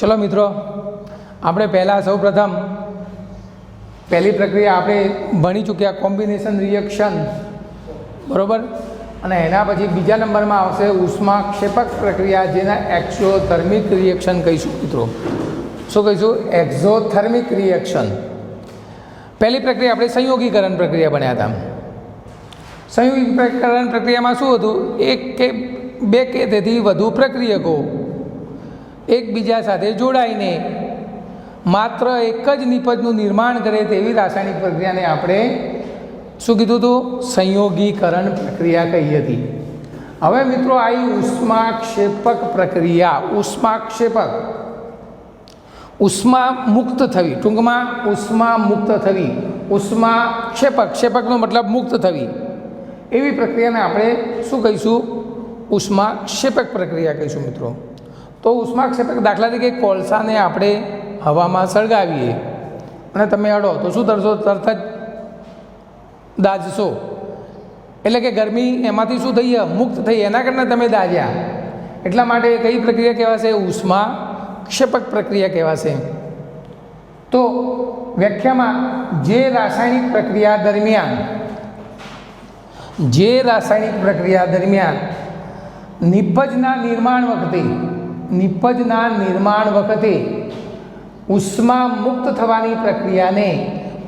चलो मित्रों, આપણે પહેલાં સૌ પ્રથમ પહેલી પ્રક્રિયા આપણે ભણી ચૂક્યા કોમ્બિનેશન રિએક્શન, બરાબર. અને એના પછી બીજા નંબરમાં આવશે ઉષ્માક્ષેપક પ્રક્રિયા, જેના એક્ઝોથર્મિક રિએક્શન કહીશું મિત્રો. શું કહીશું? Exothermic reaction. પહેલી પ્રક્રિયા આપણે સંયોગીકરણ પ્રક્રિયા ભણ્યા હતા. સંયોગીકરણ પ્રક્રિયામાં શું હતું? એક કે બે કે તેથી વધુ પ્રક્રિયકો એકબીજા સાથે જોડાઈને માત્ર એક જ નિપજનું નિર્માણ કરે તેવી રાસાયણિક પ્રક્રિયાને આપણે શું કીધું હતું? સંયોગીકરણ પ્રક્રિયા કહી હતી. હવે મિત્રો આવી ઉષ્માક્ષેપક પ્રક્રિયા. ઉષ્માક્ષેપક, ઉષ્મા મુક્ત થવી, ટૂંકમાં ઉષ્મા મુક્ત થવી. ઉષ્માક્ષેપક, ક્ષેપકનો મતલબ મુક્ત થવી, એવી પ્રક્રિયાને આપણે શું કહીશું? ઉષ્માક્ષેપક પ્રક્રિયા કહીશું મિત્રો. તો ઉષ્માક્ષેપક દાખલા તરીકે કોલસાને આપણે હવામાં સળગાવીએ અને તમે અડો તો શું કરશો? તરત જ દાઝશો. એટલે કે ગરમી એમાંથી શું થઈ? મુક્ત થઈ. એના કારણે તમે દાઝ્યા. એટલા માટે કઈ પ્રક્રિયા કહેવાશે? ઉષ્માક્ષેપક પ્રક્રિયા કહેવાશે. તો વ્યાખ્યામાં જે રાસાયણિક પ્રક્રિયા દરમિયાન નિપજના નિર્માણ વખતે ઉષ્મા મુક્ત થવાની પ્રક્રિયાને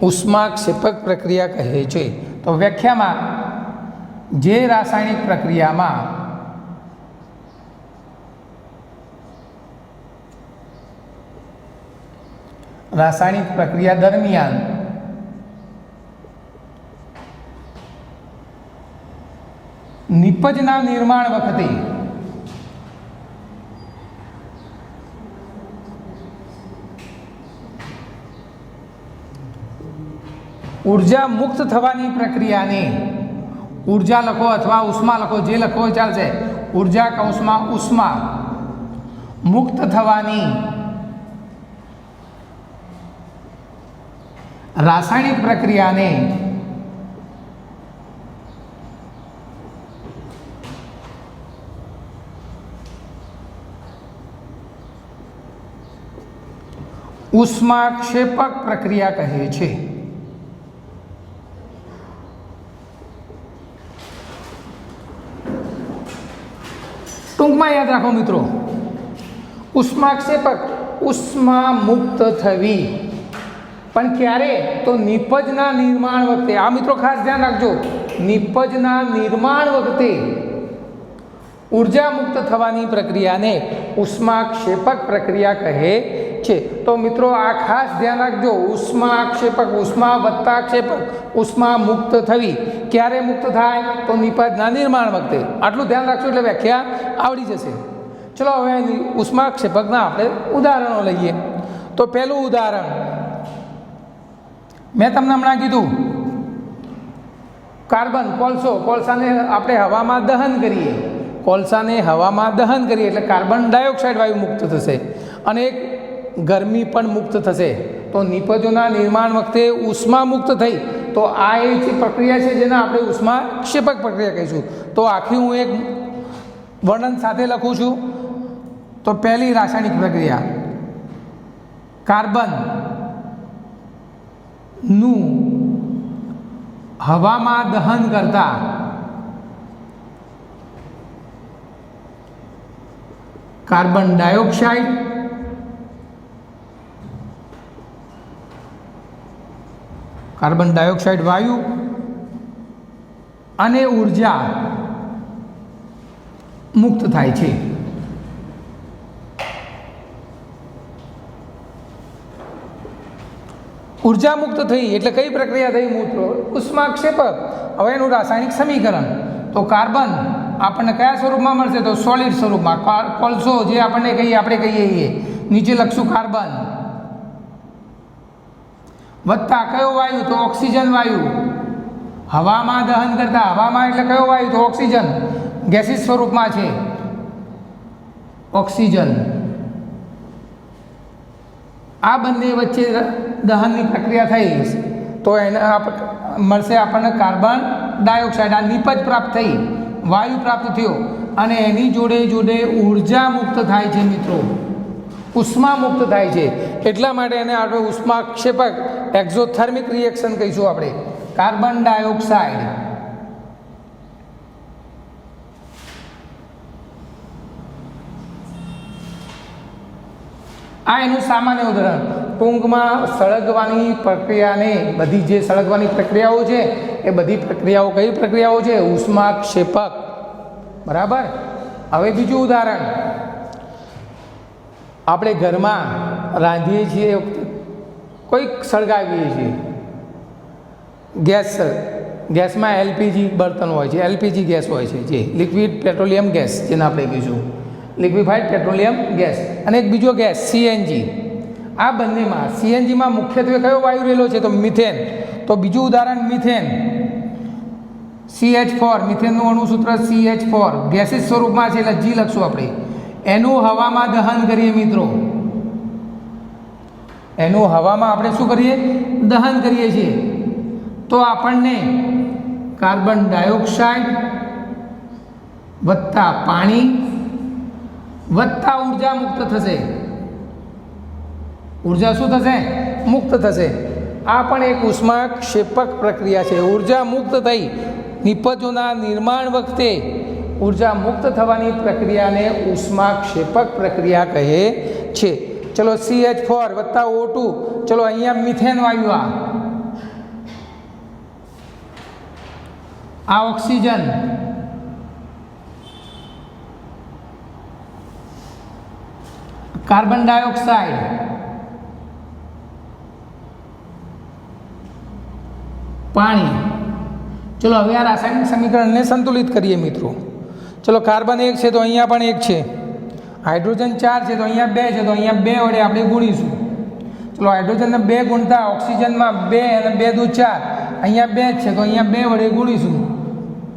ઉષ્માક્ષેપક પ્રક્રિયા કહે છે. તો વ્યાખ્યામાં જે રાસાયણિક પ્રક્રિયા દરમિયાન નિપજના નિર્માણ વખતે ઉર્જા મુક્ત થવાની પ્રક્રિયાને, ઉર્જા લખો અથવા ઉષ્મા લખો, જે લખો ચાલશે. ઉર્જા કૌંસમાં ઉષ્મા મુક્ત થવાની રાસાયણિક પ્રક્રિયાને ઉષ્માક્ષેપક પ્રક્રિયા કહે છે. ટૂંકમાં યાદ રાખો મિત્રો, ઉષ્માક્ષેપક, ઉષ્મા મુક્ત થવી, પણ ક્યારે? તો નિપજના નિર્માણ વખતે. આ મિત્રો ખાસ ધ્યાન રાખજો, નિપજના નિર્માણ વખતે ઉર્જા મુક્ત થવાની પ્રક્રિયાને ઉષ્માક્ષેપક પ્રક્રિયા કહે છે. તો મિત્રો આ ખાસ ધ્યાન રાખજો, ઉષ્માક્ષેપક, ઉષ્મા વત્તા ક્ષેપક, ઉષ્મા મુક્ત થવી. ક્યારે મુક્ત થાય? તો નિપજના નિર્માણ વખતે. આટલું ધ્યાન રાખશો એટલે વ્યાખ્યા આવડી જશે. ચલો હવે ઉષ્માક્ષેપકના આપણે ઉદાહરણો લઈએ. તો પહેલું ઉદાહરણ મેં તમને હમણાં કીધું, કાર્બન, કોલસાને આપણે હવામાં દહન કરીએ. કોલસાને હવામાં દહન કરીએ એટલે કાર્બન ડાયોક્સાઇડ વાયુ મુક્ત થશે અને એક ગરમી પણ મુક્ત થશે. તો નિપજોના નિર્માણ વખતે ઉષ્મા મુક્ત થઈ. તો આ એ પ્રક્રિયા છે જેને આપણે ઉષ્માક્ષેપક પ્રક્રિયા કહીશું. તો આખી હું એક વર્ણન સાથે લખું છું. તો પહેલી રાસાયણિક પ્રક્રિયા, કાર્બનનું હવામાં દહન કરતા કાર્બન ડાયોક્સાઇડ વાયુ અને ઉર્જા મુક્ત થાય છે. ઉર્જા મુક્ત થઈ એટલે કઈ પ્રક્રિયા થઈ મિત્રો? ઉષ્માક્ષેપક. હવે એનું રાસાયણિક સમીકરણ, તો કાર્બન આપણને કયા સ્વરૂપમાં મળશે? તો સોલિડ સ્વરૂપમાં. કોલસો જે આપણે કહીએ નીચે લખશું કાર્બન, વત્તા કયો વાયુ? તો ઓક્સિજન વાયુ. હવામાં દહન કરતા, હવામાં એટલે કયો વાયુ? તો ઓક્સિજન, ગેસીસ સ્વરૂપમાં છે ઓક્સિજન. આ બંને વચ્ચે દહનની પ્રક્રિયા થઈ તો એને મળશે આપણને કાર્બન ડાયોક્સાઇડ. આ નિપજ પ્રાપ્ત થઈ, વાયુ પ્રાપ્ત થયો અને એની જોડે જોડે ઉર્જા મુક્ત થાય છે મિત્રો. ઉષ્મા મુક્ત થાય છે, એટલા માટે એને આપણે ઉષ્માક્ષેપક એક્ઝોથર્મિક રિએક્શન કહીશું આપણે. કાર્બન ડાયોક્સાઇડ, આ એનું સામાન્ય ઉદાહરણ. ટૂંકમાં સળગવાની પ્રક્રિયાને, બધી જે સળગવાની પ્રક્રિયાઓ છે એ બધી પ્રક્રિયાઓ કઈ પ્રક્રિયાઓ છે? ઉષ્માક્ષેપક. બરાબર. હવે બીજું ઉદાહરણ, આપણે ઘરમાં રાંધીએ છીએ, કોઈક સળગાવીએ છીએ, ગેસમાં એલપીજી બર્તન હોય છે, એલપીજી ગેસ હોય છે, જે લિક્વિડ પેટ્રોલિયમ ગેસ, જેને આપણે કહીશું લિક્વિફાઈડ પેટ્રોલિયમ ગેસ, અને એક બીજો ગેસ સીએનજી. આ બંનેમાં સીએનજીમાં મુખ્યત્વે કયો વાયુ રહેલો છે? તો મિથેન. તો બીજું ઉદાહરણ મિથેન, CH4, મિથેનનું અણુસૂત્ર CH4 ગેસીસ સ્વરૂપમાં છે, એટલે જી લખશું આપણે. એનું હવામાં દહન કરીએ મિત્રો, એનું હવામાં આપણે શું કરીએ? દહન કરીએ છીએ, તો આપણને કાર્બન ડાયોક્સાઇડ વત્તા પાણી વત્તા ઉર્જા મુક્ત થશે. ઉર્જા શું થશે? મુક્ત થશે. આ પણ એક ઉષ્માક્ષેપક પ્રક્રિયા છે. ઉર્જા મુક્ત થઈ નિપજોના નિર્માણ વખતે ઉર્જા મુક્ત થવાની પ્રક્રિયાને ઉષ્માક્ષેપક પ્રક્રિયા કહે છે. ચલો CH4 વત્તા O2, ચલો અહીંયા મિથેન વાયુ, આ ઓક્સિજન, કાર્બન ડાયોક્સાઇડ, પાણી. ચલો હવે આ રાસાયણિક સમીકરણને સંતુલિત કરીએ મિત્રો. ચલો કાર્બન 1 છે તો અહીંયા પણ 1 છે, હાઇડ્રોજન 4 છે તો અહીંયા 2 છે, તો અહીંયા 2 વડે આપણે ગુણીશું. ચલો હાઇડ્રોજનને 2 ગુણતા ઓક્સિજનમાં 2 અને 2 દુ 4, અહીંયા 2 છે તો અહીંયા 2 વડે ગુણીશું,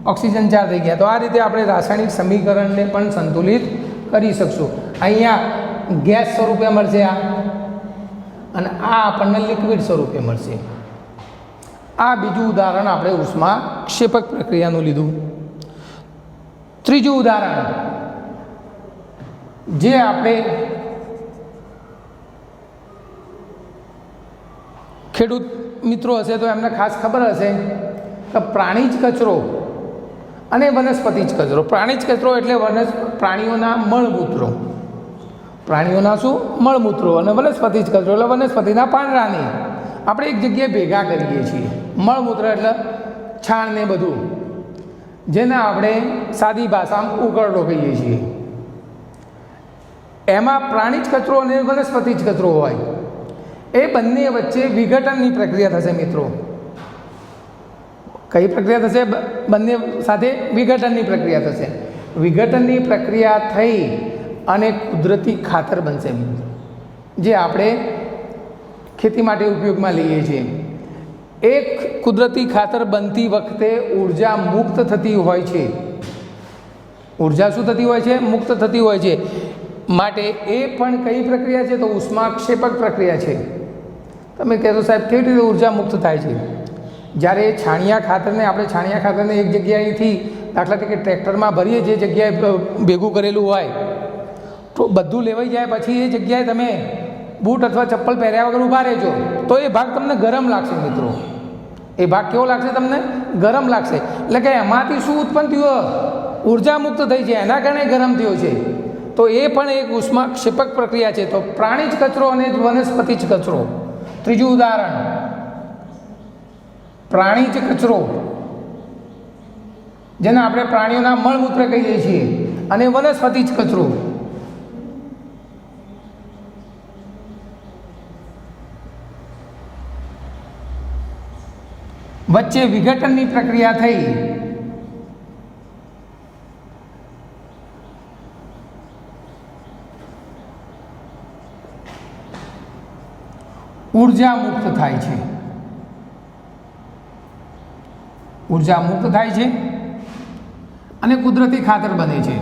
ઓક્સિજન 4 થઈ ગયા. તો આ રીતે આપણે રાસાયણિક સમીકરણને પણ સંતુલિત કરી શકશું. અહીંયા ગેસ સ્વરૂપે મળશે આ, અને આ આપણને લિક્વિડ સ્વરૂપે મળશે. આ બીજું ઉદાહરણ આપણે ઉષ્માક્ષેપક પ્રક્રિયાનું લીધું. ત્રીજું ઉદાહરણ, જે આપણે ખેડૂત મિત્રો હશે તો એમને ખાસ ખબર હશે કે પ્રાણીજ કચરો અને વનસ્પતિજ કચરો. પ્રાણીજ કચરો એટલે પ્રાણીઓના મળમૂત્રો, પ્રાણીઓના શું? મળમૂત્રો. અને વનસ્પતિજ કચરો એટલે વનસ્પતિના પાંદડાને આપણે એક જગ્યાએ ભેગા કરીએ છીએ. મળમૂત્ર એટલે છાણ ને બધું, જેને આપણે સાદી ભાષામાં ઉકરડો કહીએ છીએ. એમાં પ્રાણીજ કચરો અને વનસ્પતિજ કચરો હોય, એ બંને વચ્ચે વિઘટનની પ્રક્રિયા થશે મિત્રો. કઈ પ્રક્રિયા થશે? બંને સાથે વિઘટનની પ્રક્રિયા થશે. વિઘટનની પ્રક્રિયા થઈ અને કુદરતી ખાતર બનશે મિત્રો, જે આપણે ખેતી માટે ઉપયોગમાં લઈએ છીએ. એક કુદરતી ખાતર બનતી વખતે ઉર્જા મુક્ત થતી હોય છે. ઉર્જા શું થતી હોય છે? મુક્ત થતી હોય છે. માટે એ પણ કઈ પ્રક્રિયા છે? તો ઉષ્માક્ષેપક પ્રક્રિયા છે. તમે કહેશો સાહેબ કેવી રીતે ઉર્જા મુક્ત થાય છે? જ્યારે છાણિયા ખાતરને એક જગ્યાએથી, દાખલા તરીકે ટ્રેક્ટરમાં ભરીએ, જે જગ્યાએ ભેગું કરેલું હોય, તો બધું લેવાઈ જાય પછી એ જગ્યાએ તમે બૂટ અથવા ચપ્પલ પહેર્યા વગર ઊભા રહેજો તો એ ભાગ તમને ગરમ લાગશે મિત્રો. એ ભાગ કેવો લાગશે? તમને ગરમ લાગશે. એટલે કે એમાંથી શું ઉત્પન્ન થયું? ઉર્જા મુક્ત થઈ છે, એના કારણે ગરમ થયો છે. તો એ પણ એક ઉષ્માક્ષેપક પ્રક્રિયા છે. તો પ્રાણીજ કચરો અને વનસ્પતિજ કચરો. ત્રીજું ઉદાહરણ, પ્રાણીજ કચરો, જેને આપણે પ્રાણીઓના મળમૂત્ર કહીએ છીએ, અને વનસ્પતિજ કચરો. વચ્ચે વિઘટનની પ્રક્રિયા થઈ ઉર્જા મુક્ત થાય છે. ઉર્જા મુક્ત થાય છે અને કુદરતી ખાતર બને છે.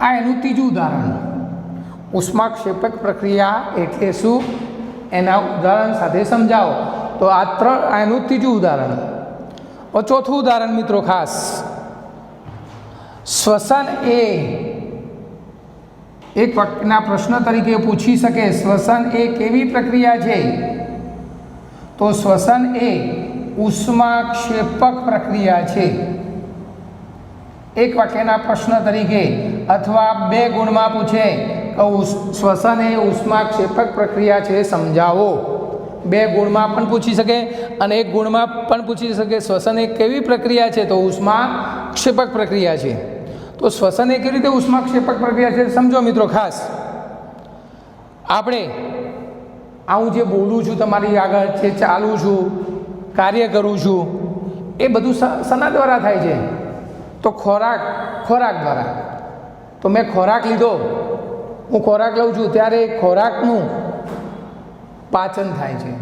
આ એનું ત્રીજું ઉદાહરણ. ઉષ્માક્ષેપક પ્રક્રિયા એટલે શું? એના ઉદાહરણ સાથે સમજાવો. તો આ એનું ત્રીજું ઉદાહરણ. ચોથું ઉદાહરણ મિત્રો ખાસ, શ્વસન એ એક વાક્યના પ્રશ્ન તરીકે પૂછી શકે, શ્વસન એ કેવી પ્રક્રિયા છે? તો શ્વસન એ ઉષ્માક્ષેપક પ્રક્રિયા છે, એક વાક્યના પ્રશ્ન તરીકે. અથવા 2 ગુણમાં પૂછે કે શ્વસન એ ઉષ્માક્ષેપક પ્રક્રિયા છે, સમજાવો. 2 ગુણમાં પણ પૂછી શકે અને 1 ગુણમાં પણ પૂછી શકે શ્વસન એ કેવી પ્રક્રિયા છે? તો ઉષ્માક્ષેપક પ્રક્રિયા છે. તો શ્વસન એ કેવી રીતે ઉષ્માક્ષેપક પ્રક્રિયા છે સમજો મિત્રો. ખાસ આપણે હું જે બોલું છું, તમારી આગળ જે ચાલું છું, કાર્ય કરું છું, એ બધું શેના દ્વારા થાય છે? તો ખોરાક દ્વારા. તો મેં ખોરાક લીધો, હું ખોરાક લઉં છું ત્યારે ખોરાકનું પાચન થાય છે.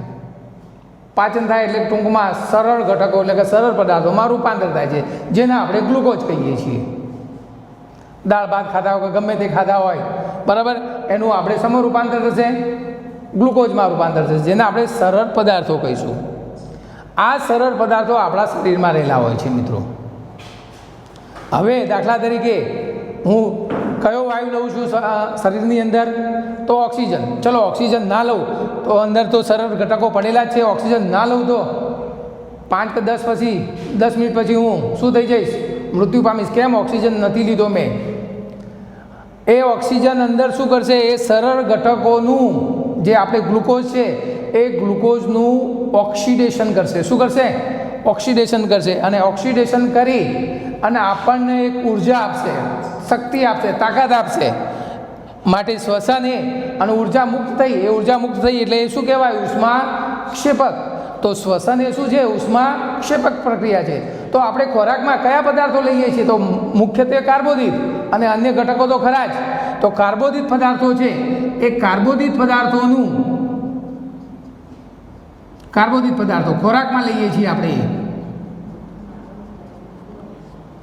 પાચન થાય એટલે ટૂંકમાં સરળ ઘટકો એટલે કે સરળ પદાર્થોમાં રૂપાંતર થાય છે, જેને આપણે ગ્લુકોઝ કહીએ છીએ. દાળ ભાત ખાધા હોય, ગમે તે ખાધા હોય, બરાબર, એનું આપણે શેમાં રૂપાંતર થશે? ગ્લુકોઝમાં રૂપાંતર થશે, જેને આપણે સરળ પદાર્થો કહીશું. આ સરળ પદાર્થો આપણા શરીરમાં રહેલા હોય છે મિત્રો. હવે દાખલા તરીકે હું કયો વાયુ લઉં છું શરીરની અંદર? તો ઓક્સિજન. ચલો ઓક્સિજન ના લઉં તો અંદર તો સરળ ઘટકો પડેલા જ છે. ઓક્સિજન ના લઉં તો 5 કે 10 મિનિટ પછી હું શું થઈ જઈશ? મૃત્યુ પામીશ. કેમ? ઓક્સિજન નથી લીધો મેં. એ ઓક્સિજન અંદર શું કરશે? એ સરળ ઘટકોનું જે આપણે ગ્લુકોઝ છે એ ગ્લુકોઝનું ઓક્સિડેશન કરશે. શું કરશે? ઓક્સિડેશન કરશે. અને ઓક્સિડેશન કરી અને આપણને એક ઉર્જા આપશે, શક્તિ આપશે, તાકાત આપશે. માટે શ્વસન એ અને ઉર્જા મુક્ત થઈ, એ ઉર્જા મુક્ત થઈ એટલે એ શું કહેવાય? ઉષ્માક્ષેપક. તો શ્વસન એ શું છે? ઉષ્માક્ષેપક પ્રક્રિયા છે. તો આપણે ખોરાકમાં કયા પદાર્થો લઈએ છીએ? તો મુખ્યત્વે કાર્બોદિત, અને અન્ય ઘટકો તો ખરા જ. તો કાર્બોદિત પદાર્થો છે એ કાર્બોદિત પદાર્થો ખોરાકમાં લઈએ છીએ આપણે.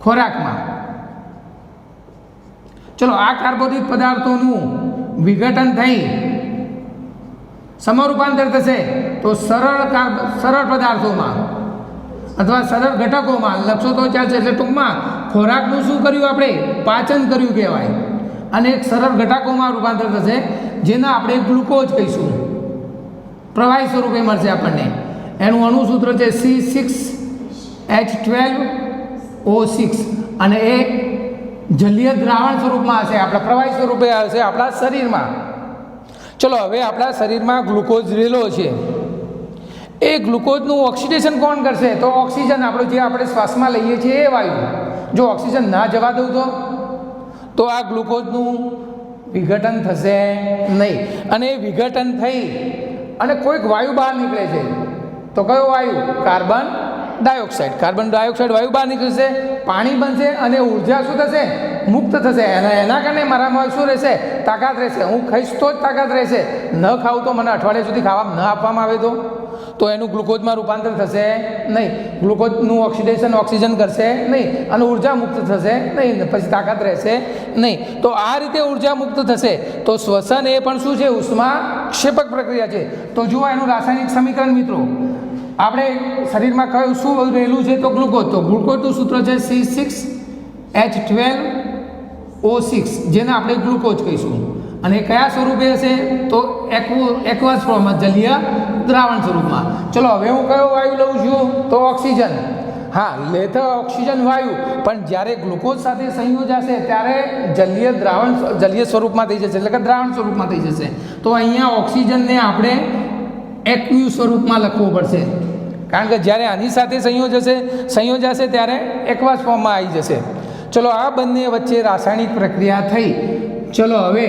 ખોરાકમાં ચલો આ કાર્બોદિત પદાર્થોનું વિઘટન થઈ સમરૂપાંતર થશે તો સરળ પદાર્થોમાં અથવા સરળ ઘટકોમાં લખશો તો ચાલશે. એટલે ટૂંકમાં ખોરાકનું શું કર્યું? આપણે પાચન કર્યું કહેવાય. અને એક સરળ ઘટકોમાં રૂપાંતર થશે, જેને આપણે ગ્લુકોઝ કહીશું. પ્રવાહી સ્વરૂપે મળશે આપણને. એનું અણુસૂત્ર છે C6H12O6 અને એ જલીય દ્રાવણ સ્વરૂપમાં હશે, આપણા પ્રવાહી સ્વરૂપે હશે આપણા શરીરમાં. ચલો હવે આપણા શરીરમાં ગ્લુકોઝ રહેલો છે, એ ગ્લુકોઝનું ઓક્સિડેશન કોણ કરશે? તો ઓક્સિજન, આપણો જે આપણે શ્વાસમાં લઈએ છીએ એ વાયુ. જો ઓક્સિજન ના જવા દઉં તો આ ગ્લુકોઝનું વિઘટન થશે નહીં. અને એ વિઘટન થઈ અને કોઈક વાયુ બહાર નીકળે છે. તો કયો વાયુ? કાર્બન ડાયોક્સાઇડ વાયુ બહાર નીકળશે, પાણી બનશે અને ઉર્જા શું થશે? મુક્ત થશે. અને એના કારણે મારામાં શું રહેશે? તાકાત રહેશે. હું ખાઈશ તો જ તાકાત રહેશે. ન ખાવું તો મને અઠવાડિયા સુધી ખાવા ન આપવામાં આવે તો એનું ગ્લુકોઝમાં રૂપાંતર થશે નહીં. ગ્લુકોઝનું ઓક્સિજન કરશે નહીં અને ઉર્જા મુક્ત થશે નહીં, પછી તાકાત રહેશે નહીં. તો આ રીતે ઉર્જા મુક્ત થશે. તો શ્વસન એ પણ શું છે? ઉષ્માક્ષેપક પ્રક્રિયા છે. તો જુઓ એનું રાસાયણિક સમીકરણ મિત્રો. આપણે શરીરમાં કયું શું રહેલું છે? તો ગ્લુકોઝ. તો ગ્લુકોઝનું સૂત્ર છે C6H12O6, જેને આપણે ગ્લુકોઝ કહીશું. અને કયા સ્વરૂપે હશે? તો એક્વસ ફોર્મમાં, જલીય દ્રાવણ સ્વરૂપમાં. ચલો હવે હું કયો વાયુ લઉં છું? તો ઓક્સિજન. હા, લેતો ઓક્સિજન વાયુ, પણ જ્યારે ગ્લુકોઝ સાથે સંયોજાશે ત્યારે જલીય સ્વરૂપમાં થઈ જશે, એટલે કે દ્રાવણ સ્વરૂપમાં થઈ જશે. તો અહીંયા ઓક્સિજનને આપણે એક્યુ સ્વરૂપમાં લખવું પડશે, કારણ કે જ્યારે આની સાથે સંયોજાશે ત્યારે એક્વાસ ફોર્મમાં આવી જશે. ચલો આ બંને વચ્ચે રાસાયણિક પ્રક્રિયા થઈ. ચલો હવે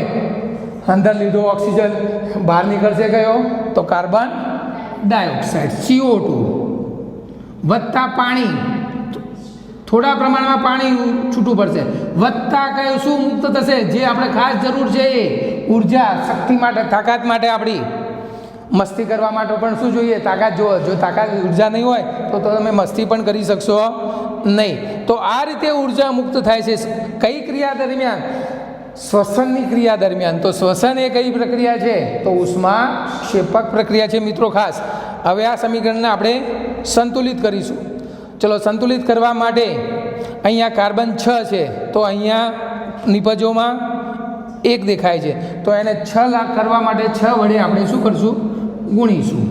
અંદર લીધો ઓક્સિજન, બહાર નીકળશે કયો? તો કાર્બન ડાયોક્સાઇડ CO2 વત્તા પાણી, થોડા પ્રમાણમાં પાણી છૂટું પડશે, વત્તા કયો શું મુક્ત થશે? જે આપણે ખાસ જરૂર છે એ ઉર્જા, શક્તિ માટે, તાકાત માટે. આપણી મસ્તી કરવા માટે પણ શું જોઈએ? તાકાત. જો તાકાત, ઉર્જા નહીં હોય તો તમે મસ્તી પણ કરી શકશો નહીં. તો આ રીતે ઉર્જા મુક્ત થાય છે. કઈ ક્રિયા દરમિયાન? શ્વસનની ક્રિયા દરમિયાન. તો શ્વસન એ કઈ પ્રક્રિયા છે? તો ઉષ્માક્ષેપક પ્રક્રિયા છે મિત્રો. ખાસ હવે આ સમીકરણને આપણે સંતુલિત કરીશું. ચલો સંતુલિત કરવા માટે અહીંયા કાર્બન 6 છે તો અહીંયા નિપજોમાં 1 દેખાય છે, તો એને 6 લાખ કરવા માટે 6 વડે આપણે શું કરશું? ગુણીશું.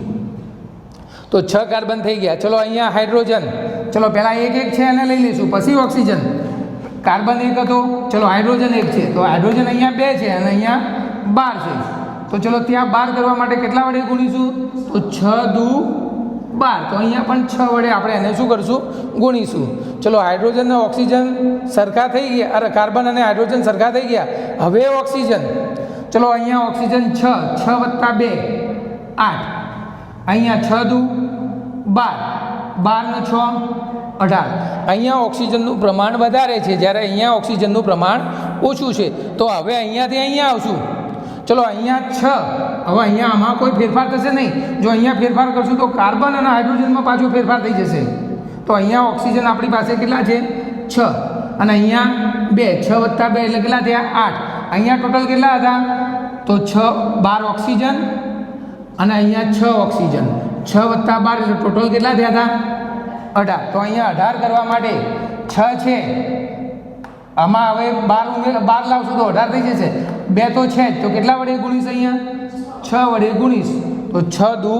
તો 6 કાર્બન થઈ ગયા. ચલો અહીંયા હાઇડ્રોજન, ચલો પહેલાં 1 છે એને લઈ લઈશું, પછી ઓક્સિજન. કાર્બન 1 હતો, ચલો હાઇડ્રોજન 1 છે, તો હાઇડ્રોજન અહીંયા 2 છે અને અહીંયા 12 છે. તો ચલો ત્યાં 12 કરવા માટે કેટલા વડે ગુણીશું? તો 6 દુ 12. તો અહીંયા પણ 6 વડે આપણે એને શું કરશું? ગુણીશું. ચલો હાઇડ્રોજન અને ઓક્સિજન સરખા થઈ ગયા, અરે કાર્બન અને હાઇડ્રોજન સરખા થઈ ગયા. હવે ઓક્સિજન, ચલો અહીંયા ઓક્સિજન 6 વત્તા 2 8, અહીંયા 6 દુ 12, 12 ને 6 18. અહીંયા ઓક્સિજનનું પ્રમાણ વધારે છે, જ્યારે અહીંયા ઓક્સિજનનું પ્રમાણ ઓછું છે. તો હવે અહીંયાથી અહીંયા આવશું. ચલો અહીંયા 6, હવે અહીંયા આમાં કોઈ ફેરફાર થશે નહીં. જો અહીંયા ફેરફાર કરશું તો કાર્બન અને હાઇડ્રોજનમાં પાછો ફેરફાર થઈ જશે. તો અહીંયા ઓક્સિજન આપણી પાસે કેટલા છે? 6, અને અહીંયા 2, 6 વત્તા 2 એટલે કેટલા થયા? 8. અહીંયા ટોટલ કેટલા હતા? તો 6 12 ઓક્સિજન અને અહીંયા 6 ઓક્સિજન. 6 વત્તા 12 એટલે ટોટલ કેટલા થયા હતા? 18. તો અહીંયા 18 કરવા માટે 6 છે, આમાં હવે 12 લાવશું તો 18 થઈ જશે. 2 તો છે જ, તો કેટલા વડે ગુણીશ? અહીંયા 6 વડે ગુણીશ. તો 6 દુ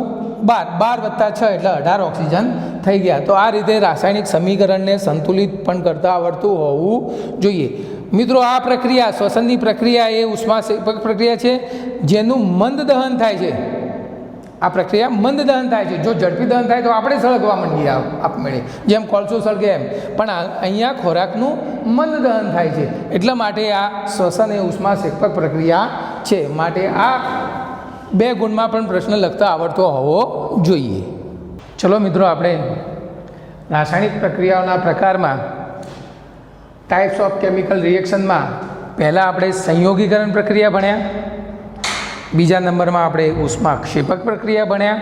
12, 12 વત્તા 6 એટલે 18 ઓક્સિજન થઈ ગયા. તો આ રીતે રાસાયણિક સમીકરણને સંતુલિત પણ કરતા આવડતું હોવું જોઈએ. મિત્રો, આ પ્રક્રિયા, શ્વસનની પ્રક્રિયા એ ઉષ્માક્ષેપક પ્રક્રિયા છે, જેનું મંદ દહન થાય છે. આ પ્રક્રિયા મંદ દહન થાય છે. જો ઝડપી દહન થાય તો આપણે સળગવા માંડીએ આપમેળે, જેમ કોલસો સળગે એમ. પણ અહીંયા ખોરાકનું મંદ દહન થાય છે, એટલા માટે આ શ્વસન એ ઉષ્માક્ષેપક પ્રક્રિયા છે. માટે આ 2 ગુણમાં પણ પ્રશ્ન લખતા આવડતો હોવો જોઈએ. ચલો મિત્રો, આપણે રાસાયણિક પ્રક્રિયાઓના પ્રકારમાં ટાઈપ્સ ઓફ કેમિકલ રિએક્શનમાં પહેલાં આપણે સંયોગીકરણ પ્રક્રિયા ભણ્યા, બીજા નંબરમાં આપણે ઉષ્માક્ષેપક પ્રક્રિયા ભણ્યા.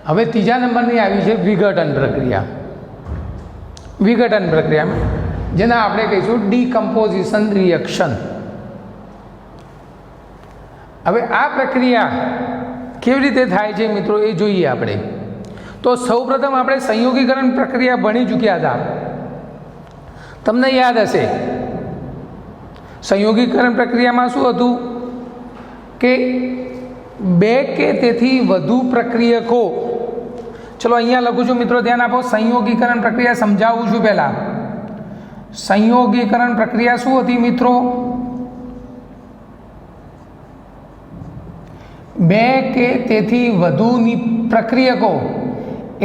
હવે ત્રીજા નંબરની આવી છે વિઘટન પ્રક્રિયા. વિઘટન પ્રક્રિયા જેના આપણે કહીશું ડીકમ્પોઝિશન રિએક્શન. હવે આ પ્રક્રિયા કેવી રીતે થાય છે મિત્રો, એ જોઈએ આપણે. તો સૌપ્રથમ આપણે સંયોગીકરણ પ્રક્રિયા ભણી ચૂક્યા હતા, તમને યાદ હશે. સંયોગીકરણ પ્રક્રિયામાં શું હતું કે 2 કે તેથી વધુ પ્રક્રિયકો, ચલો અહીંયા લખું છું મિત્રો, ધ્યાન આપો. સંયોગીકરણ પ્રક્રિયા સમજાવું છું પહેલાં. સંયોગીકરણ પ્રક્રિયા શું હતી મિત્રો? 2 કે તેથી વધુ પ્રક્રિયકો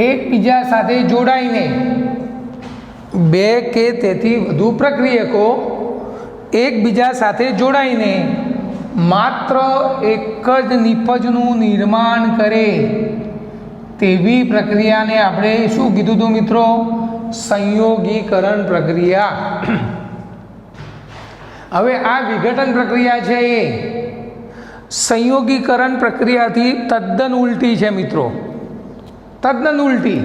એકબીજા સાથે જોડાઈને, 2 કે તેથી વધુ પ્રક્રિયકો એકબીજા સાથે જોડાઈને માત્ર એક જ નિપજનું નિર્માણ કરે તેવી પ્રક્રિયાને આપણે શું કીધું હતું મિત્રો? સંયોગીકરણ પ્રક્રિયા. હવે આ વિઘટન પ્રક્રિયા છે એ સંયોગીકરણ પ્રક્રિયાથી તદ્દન ઉલટી છે મિત્રો, તદ્દન ઉલટી.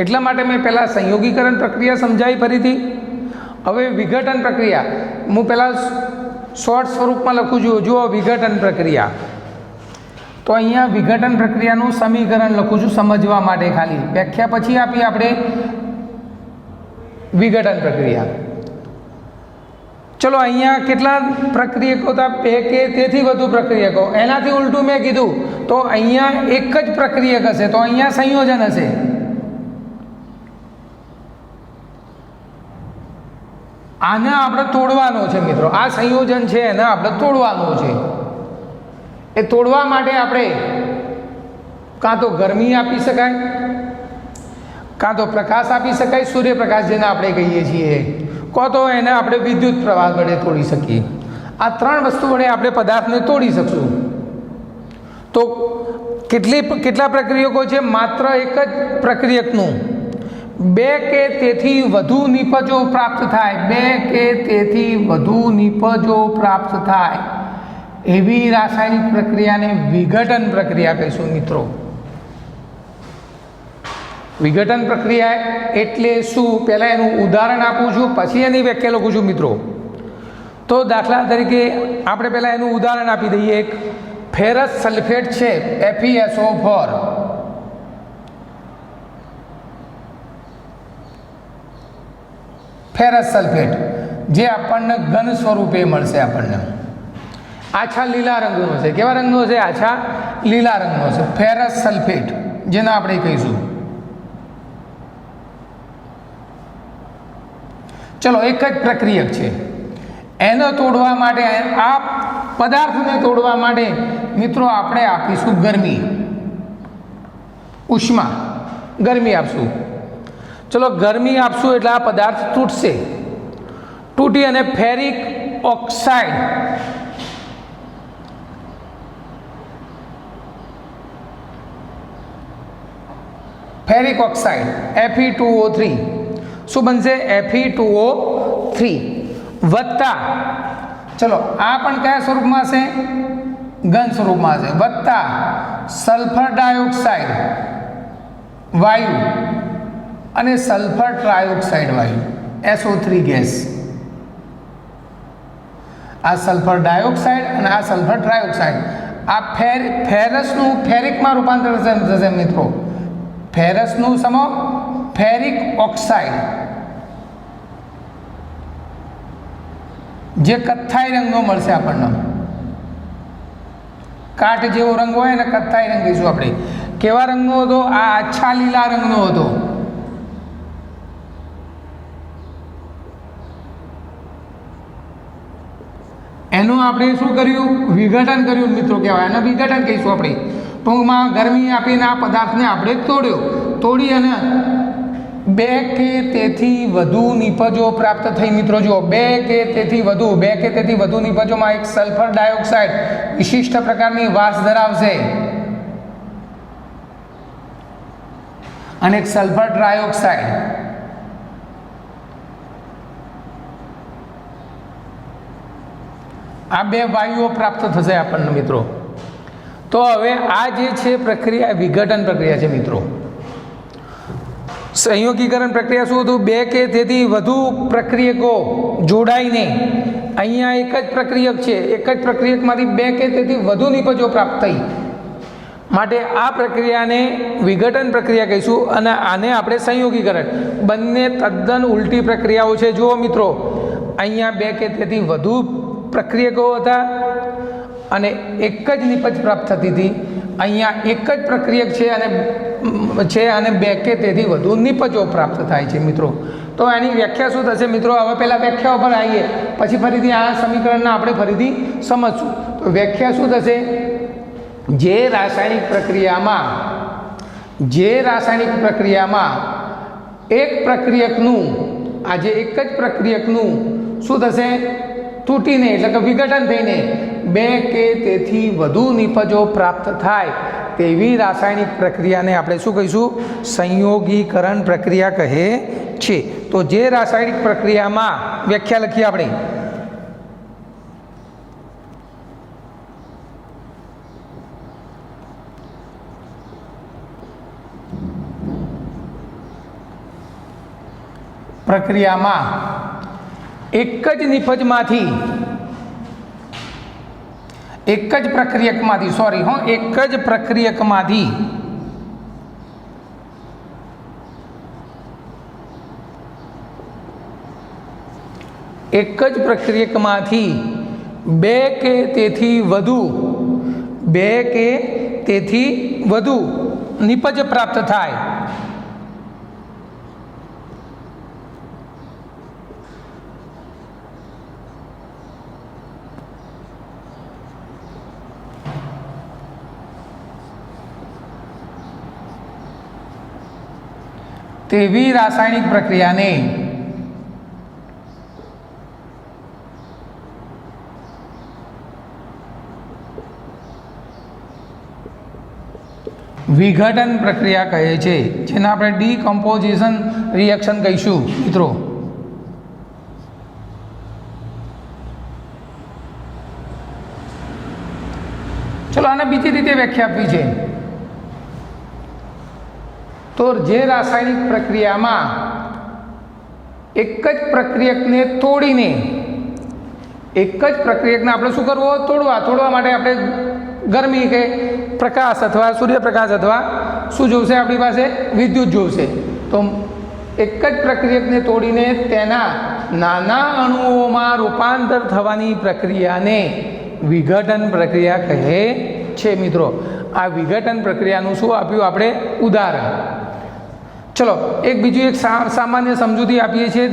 એટલા માટે મેં પહેલાં સંયોગીકરણ પ્રક્રિયા સમજાવી ફરીથી. હવે વિઘટન પ્રક્રિયા હું પહેલાં શોર્ટ સ્વરૂપમાં લખું છું. જુઓ, વિઘટન પ્રક્રિયા. તો અહીંયા વિઘટન પ્રક્રિયાનું સમીકરણ લખું છું સમજવા માટે, ખાલી વ્યાખ્યા પછી આપી આપણે વિઘટન પ્રક્રિયા. ચલો, અહીંયા કેટલા પ્રક્રિયકો હતા? 2 કે તેથી વધુ પ્રક્રિયકો. એનાથી ઉલટું મેં કીધું તો અહીંયા એક જ પ્રક્રિયક હશે, તો અહીંયા સંયોજન હશે. આને આપણે તોડવાનો છે મિત્રો. આ સંયોજન છે એને આપણે તોડવાનું છે. એ તોડવા માટે આપણે કાં તો ગરમી આપી શકાય, કાં તો પ્રકાશ આપી શકાય, સૂર્યપ્રકાશ જેને આપણે કહીએ છીએ, કાં તો એને આપણે વિદ્યુત પ્રવાહ વડે તોડી શકીએ. આ 3 વસ્તુ વડે આપણે પદાર્થને તોડી શકશું. તો કેટલા પ્રક્રિયકો છે? માત્ર એક જ પ્રક્રિયકનું 2 કે તેથી વધુ નિપજો પ્રાપ્ત થાય, 2 કે તેથી વધુ નિપજો પ્રાપ્ત થાય એવી રાસાયણિક પ્રક્રિયાને વિઘટન પ્રક્રિયા કહીશું મિત્રો. વિઘટન પ્રક્રિયા એટલે શું? પહેલાં એનું ઉદાહરણ આપું છું, પછી એની વ્યાખ્યા લખું છું મિત્રો. તો દાખલા તરીકે આપણે પહેલાં એનું ઉદાહરણ આપી દઈએ. એક ફેરસ સલ્ફેટ છે, FeSO4. ફેરસ સલ્ફેટ, જે આપણને ઘન સ્વરૂપે મળશે. આપણને આછા લીલા રંગનો છે. કેવા રંગનો છે? આછા લીલા રંગનો છે. ફેરસ સલ્ફેટ, જેને આપણે કહીશું. ચલો, એક જ પ્રક્રિયક છે. એને તોડવા માટે, આ પદાર્થને તોડવા માટે મિત્રો આપણે આપીશું ગરમી, ઉષ્મા, ગરમી આપશું. ચલો, ગરમી આપશું એટલે આ પદાર્થ તૂટશે. તૂટી અને ferric oxide, ferric oxide Fe2O3 શું બનશે? Fe2O3 વત્તા, ચલો આ પણ કયા સ્વરૂપમાં છે? ઘન સ્વરૂપમાં છે. વત્તા સલ્ફર ડાયોક્સાઇડ વાયુ અને સલ્ફર ટ્રાયોક્સાઇડ વાયુ SO3 ગેસ. આ સલ્ફર ડાયોક્સાઇડ અને આ સલ્ફર ટ્રાયોક્સાઇડ, આ ફેરસનું ફેરિકમાં રૂપાંતર થશે મિત્રો. ફેરસનું સમો ફેરિક ઓક્સાઇડ, જે કથ્થાઈ રંગનો મળશે આપણને. કાટ જેવો રંગ હોય ને કથ્થાઈ રંગ કહીશું આપણે. કેવા રંગનો હતો? આ આછા લીલા રંગનો હતો. એનું આપણે શું કર્યું? વિઘટન કર્યું મિત્રો કહેવાય. એનું વિઘટન કહીશું આપણે. ટૂંકમાં ગરમી આપીને આ પદાર્થને આપણે તોડ્યો. તોડી અને 2 કે તેથી વધુ નિપજો પ્રાપ્ત થઈ મિત્રો. જુઓ, 2 કે તેથી વધુ નિપજોમાં એક સલ્ફર ડાયોક્સાઇડ વિશિષ્ટ પ્રકારની વાસ ધરાવશે અને એક સલ્ફર ટ્રાયોક્સાઇડ. આ 2 વાયુઓ પ્રાપ્ત થશે આપણને મિત્રો. તો હવે આ જે છે પ્રક્રિયા વિઘટન પ્રક્રિયા છે મિત્રો. સંયોગીકરણ પ્રક્રિયા શું હતું? 2 કે તેથી વધુ પ્રક્રિયકો જોડાઈને અહીંયા એક જ પ્રક્રિયક છે. એક જ પ્રક્રિયકમાંથી 2 કે તેથી વધુ નિપજો પ્રાપ્ત થઈ માટે આ પ્રક્રિયાને વિઘટન પ્રક્રિયા કહીશું. અને આને આપણે સંયોગીકરણ. બંને તદ્દન ઉલટી પ્રક્રિયાઓ છે. જુઓ મિત્રો, અહીંયા 2 કે તેથી વધુ પ્રક્રિયકો હતા અને એક જ નિપજ પ્રાપ્ત થતી હતી. અહીંયા એક જ પ્રક્રિયક છે અને 2 કે તેથી વધુ નિપજો પ્રાપ્ત થાય છે મિત્રો. તો એની વ્યાખ્યા શું થશે મિત્રો? હવે પહેલાં વ્યાખ્યા ઉપર આવીએ, પછી ફરીથી આ સમીકરણને આપણે ફરીથી સમજશું. તો વ્યાખ્યા શું થશે? જે રાસાયણિક પ્રક્રિયામાં એક પ્રક્રિયકનું, આજે એક જ પ્રક્રિયકનું શું થશે? તૂટીને એટલે કે વિઘટન થઈને 2 કે તેથી વધુ નિપજો પ્રાપ્ત થાય તેવી રાસાયણિક પ્રક્રિયાને આપણે શું કહીશું? સંયોગીકરણ પ્રક્રિયા કહે છે. તો જે રાસાયણિક પ્રક્રિયામાં, વ્યાખ્યા લખીએ આપણે, એક જ નિપજમાંથી, એક જ પ્રક્રિયકમાંથી એક જ પ્રક્રિયકમાંથી 2 કે તેથી વધુ નિપજ પ્રાપ્ત થાય તેવી રાસાયણિક પ્રક્રિયાને વિઘટન પ્રક્રિયા કહે છે, જેને આપણે ડીકમ્પોઝિશન રિએક્શન કહીશું મિત્રો. ચલો આને બીજી રીતે વ્યાખ્યા આપવી છે. તો જે રાસાયણિક પ્રક્રિયામાં એક જ પ્રક્રિયકને તોડીને, એક જ પ્રક્રિયકને આપણે શું કરવું? તોડવા માટે આપણે ગરમી કે પ્રકાશ અથવા સૂર્યપ્રકાશ અથવા શું જોશે? આપણી પાસે વિદ્યુત જોશે. તો એક જ પ્રક્રિયકને તોડીને તેના નાના અણુઓમાં રૂપાંતર થવાની પ્રક્રિયાને વિઘટન પ્રક્રિયા કહે છે મિત્રો. આ વિઘટન પ્રક્રિયાનું શું આપ્યું આપણે ઉદાહરણ. ચલો એક બીજું એક સામાન્ય સમજૂતી આપીએ છીએ.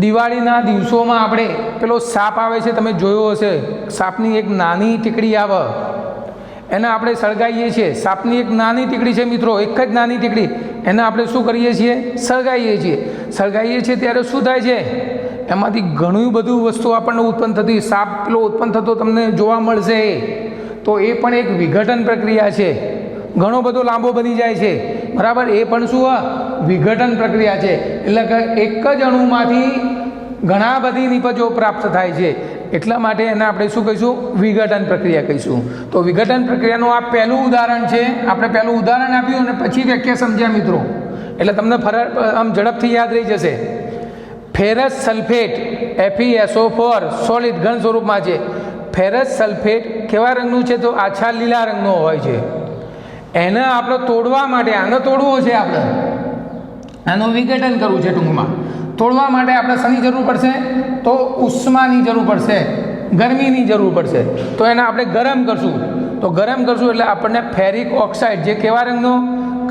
દિવાળીના દિવસોમાં આપણે પેલો સાપ આવે છે, તમે જોયો હશે, સાપની એક નાની ટીકડી આવે, એને આપણે સળગાવીએ છીએ. સાપની એક નાની ટીકડી છે મિત્રો, એક જ નાની ટીકડી, એને આપણે શું કરીએ છીએ? સળગાવીએ છીએ. સળગાવીએ છીએ ત્યારે શું થાય છે? એમાંથી ઘણું બધું વસ્તુ આપણને ઉત્પન્ન થતી, સાપ પેલો ઉત્પન્ન થતો તમને જોવા મળશે. તો એ પણ એક વિઘટન પ્રક્રિયા છે. ઘણો બધો લાંબો બની જાય છે, બરાબર. એ પણ શું? વિઘટન પ્રક્રિયા છે. એટલે કે એક જ અણુમાંથી ઘણા બધી નિપજો પ્રાપ્ત થાય છે. એટલા માટે એને આપણે શું કહીશું? વિઘટન પ્રક્રિયા કહીશું. તો વિઘટન પ્રક્રિયાનું આ પહેલું ઉદાહરણ છે. આપણે પહેલું ઉદાહરણ આપ્યું અને પછી વ્યાખ્યા સમજ્યા મિત્રો, એટલે તમને આમ ઝડપથી યાદ રહી જશે. ફેરસ સલ્ફેટ FeSO4 સોલિડ ઘન સ્વરૂપમાં છે. ફેરસ સલ્ફેટ કેવા રંગનું છે? તો આછા લીલા રંગનો હોય છે. એને આપણે તોડવા માટે, આને તોડવો છે, આપણે આનું વિઘટન કરવું છે. ટૂંકમાં તોડવા માટે આપણે શેની જરૂર પડશે? તો ઉષ્માની જરૂર પડશે, ગરમીની જરૂર પડશે. તો એને આપણે ગરમ કરશું. તો ગરમ કરશું એટલે આપણને ફેરિક ઓક્સાઇડ, જે કેવા રંગનો?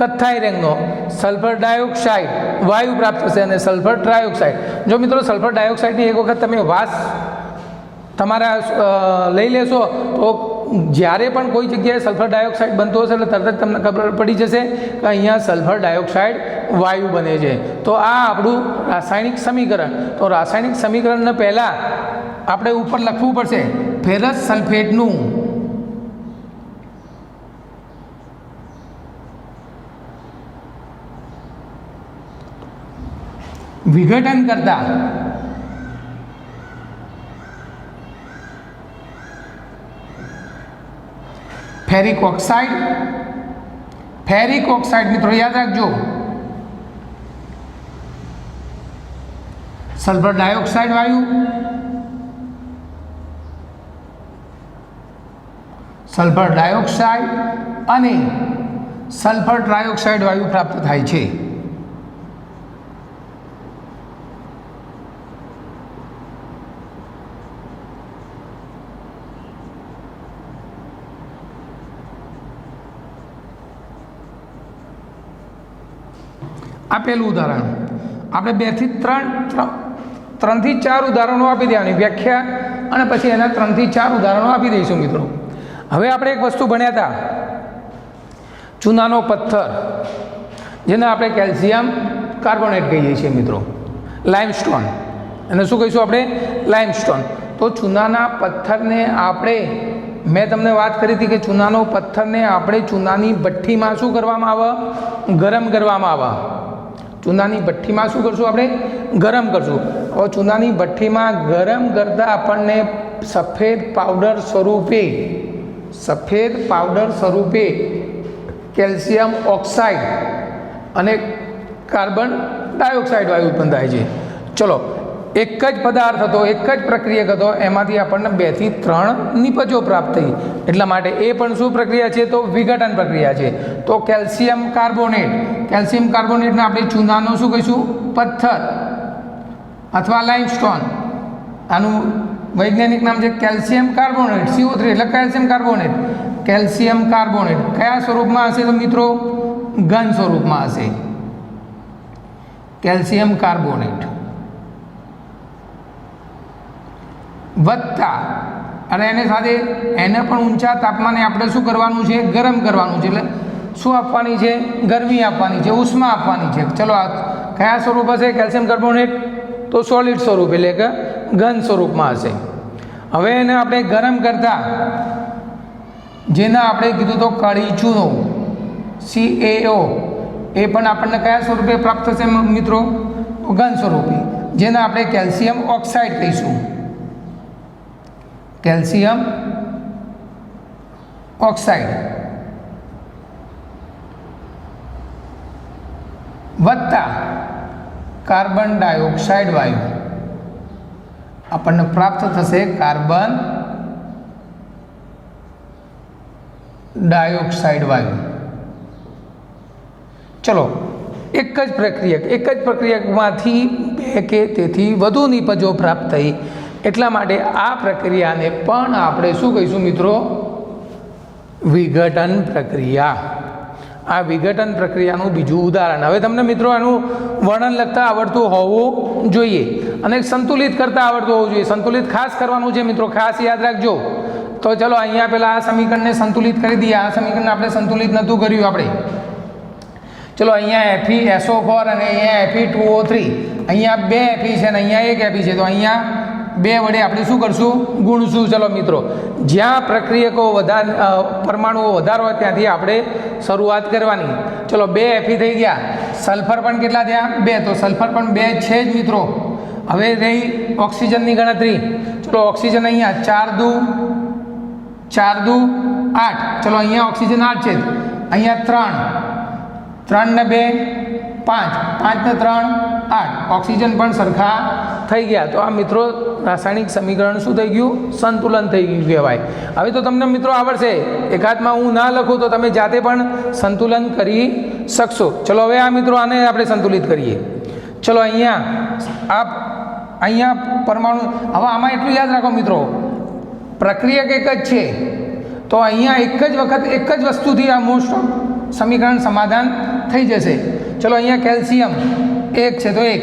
કથ્થાઈ રંગનો સલ્ફર ડાયોક્સાઇડ વાયુ પ્રાપ્ત થશે. અને સલ્ફર ટ્રાયોક્સાઇડ, જો મિત્રો સલ્ફર ડાયોક્સાઇડની એક વખત તમે વાસ તમારા લઈ લેશો તો જ્યારે પણ કોઈ જગ્યાએ સલ્ફર ડાયોક્સાઇડ બનતો હશે એટલે તરત જ તમને ખબર પડી જશે કે અહીંયા સલ્ફર ડાયોક્સાઇડ વાયુ બને છે. તો આ આપણું રાસાયણિક સમીકરણ. તો રાસાયણિક સમીકરણને પહેલાં આપણે ઉપર લખવું પડશે ફેરસ સલ્ફેટનું વિઘટન કરતા ફેરિક ઓક્સાઇડ મિત્રો યાદ રાખજો. સલ્ફર ડાયોક્સાઇડ વાયુ, સલ્ફર ડાયોક્સાઇડ અને સલ્ફર ટ્રાયોક્સાઇડ વાયુ પ્રાપ્ત થાય છે. આ પહેલું ઉદાહરણ. આપણે 2 થી 3 થી 4 ઉદાહરણો આપી દેવાની વ્યાખ્યા, અને પછી એના 3 થી 4 ઉદાહરણો આપી દઈશું મિત્રો. હવે આપણે એક વસ્તુ ભણ્યા હતા, ચૂનાનો પથ્થર, જેને આપણે કેલ્શિયમ કાર્બોનેટ કહીએ છીએ મિત્રો, લાઇમસ્ટોન. એને શું કહીશું આપણે? લાઇમસ્ટોન. તો ચૂનાના પથ્થરને આપણે, મેં તમને વાત કરી હતી કે ચૂનાનો પથ્થરને આપણે ચૂનાની ભઠ્ઠીમાં શું કરવામાં આવે? ગરમ કરવામાં આવે. ચૂનાની ભઠ્ઠીમાં શું કરશું? આપણે ગરમ કરશું. હવે ચૂનાની ભઠ્ઠીમાં ગરમ કરતાં આપણને સફેદ પાવડર સ્વરૂપે કેલ્શિયમ ઓક્સાઇડ અને કાર્બન ડાયોક્સાઇડ વાયુ ઉત્પન્ન થાય છે. ચલો, એક જ પદાર્થ હતો, એક જ પ્રક્રિયક હતો, એમાંથી આપણને 2 થી 3 નિપજો પ્રાપ્ત થઈ. એટલા માટે એ પણ શું પ્રક્રિયા છે? તો વિઘટન પ્રક્રિયા છે. તો કેલ્શિયમ કાર્બોનેટને આપણે ચૂનાનો શું કહીશું? પથ્થર અથવા લાઇમસ્ટોન. આનું વૈજ્ઞાનિક નામ છે કેલ્શિયમ કાર્બોનેટ, CO3 એટલે કેલ્શિયમ કાર્બોનેટ. કેલ્શિયમ કાર્બોનેટ કયા સ્વરૂપમાં હશે? તો મિત્રો ઘન સ્વરૂપમાં હશે. કેલ્શિયમ કાર્બોનેટ વત્તા, અને એને સાથે એને પણ ઊંચા તાપમાને આપણે શું કરવાનું છે? ગરમ કરવાનું છે. એટલે શું આપવાની છે? ગરમી આપવાની છે, ઉષ્મા આપવાની છે. ચલો, આ કયા સ્વરૂપ હશે? કેલ્શિયમ કાર્બોનેટ તો સોલિડ સ્વરૂપ એટલે કે ઘન સ્વરૂપમાં હશે. હવે એને આપણે ગરમ કરતા, જેને આપણે કીધું તો કાળી ચૂનો CaO, એ પણ આપણને કયા સ્વરૂપે પ્રાપ્ત થશે મિત્રો? તો ઘન સ્વરૂપે, જેને આપણે કેલ્શિયમ ઓક્સાઇડ કહીશું. કેલ્શિયમ ઓક્સાઇડ વત્તા કાર્બન ડાયોક્સાઇડ વાયુ આપણને પ્રાપ્ત થશે. કાર્બન ડાયોક્સાઇડ વાયુ. ચલો, એક જ પ્રક્રિયકમાંથી બે કે તેથી વધુ નિપજો પ્રાપ્ત થઈ, એટલા માટે આ પ્રક્રિયાને પણ આપણે શું કહીશું મિત્રો? વિઘટન પ્રક્રિયા. આ વિઘટન પ્રક્રિયાનું બીજું ઉદાહરણ. હવે તમને મિત્રો આનું વર્ણન લખતા આવડતું હોવું જોઈએ અને સંતુલિત કરતા આવડતું હોવું જોઈએ. સંતુલિત ખાસ કરવાનું છે મિત્રો, ખાસ યાદ રાખજો. તો ચલો અહીંયા પહેલાં આ સમીકરણને સંતુલિત કરી દઈએ. આ સમીકરણ આપણે સંતુલિત નહોતું કર્યું આપણે. ચલો અહીંયા Fe2SO4 અને અહીંયા Fe2O3, અહીંયા 2 Fe છે અને અહીંયા 1 Fe છે, તો અહીંયા 2 વડે આપણે શું કરશું? ગુણશું. ચલો મિત્રો, જ્યાં પ્રક્રિયકો વધારે પરમાણુઓ વધારે હોય ત્યાંથી આપણે શરૂઆત કરવાની. ચલો 2 Fe થઈ ગયા. સલ્ફર પણ કેટલા થયા? 2. તો સલ્ફર પણ 2 છે જ મિત્રો. હવે રહી ઓક્સિજનની ગણતરી. ચલો ઓક્સિજન અહીંયા 4 દુ 8. ચલો અહીંયા ઓક્સિજન 8 છે, અહીંયા 3 ને 2 5, 5 ને 3 8. ઓક્સિજન પણ સરખા થઈ ગયા. તો આ મિત્રો રાસાયણિક સમીકરણ શું થઈ ગયું? સંતુલન થઈ ગયું કહેવાય. હવે તો તમને મિત્રો આવડશે. એકાદમાં હું ના લખું તો તમે જાતે પણ સંતુલન કરી શકશો. ચલો હવે આ મિત્રો આને આપણે સંતુલિત કરીએ. ચલો અહીંયા પરમાણુ. હવે આમાં એટલું યાદ રાખો મિત્રો, પ્રક્રિયક એક જ છે, તો અહીંયા એક જ વખત એક જ વસ્તુથી આ મોસ્ટ ઓફ સમીકરણ સમાધાન થઈ જશે. ચલો અહીંયા કેલ્શિયમ 1 છે તો 1,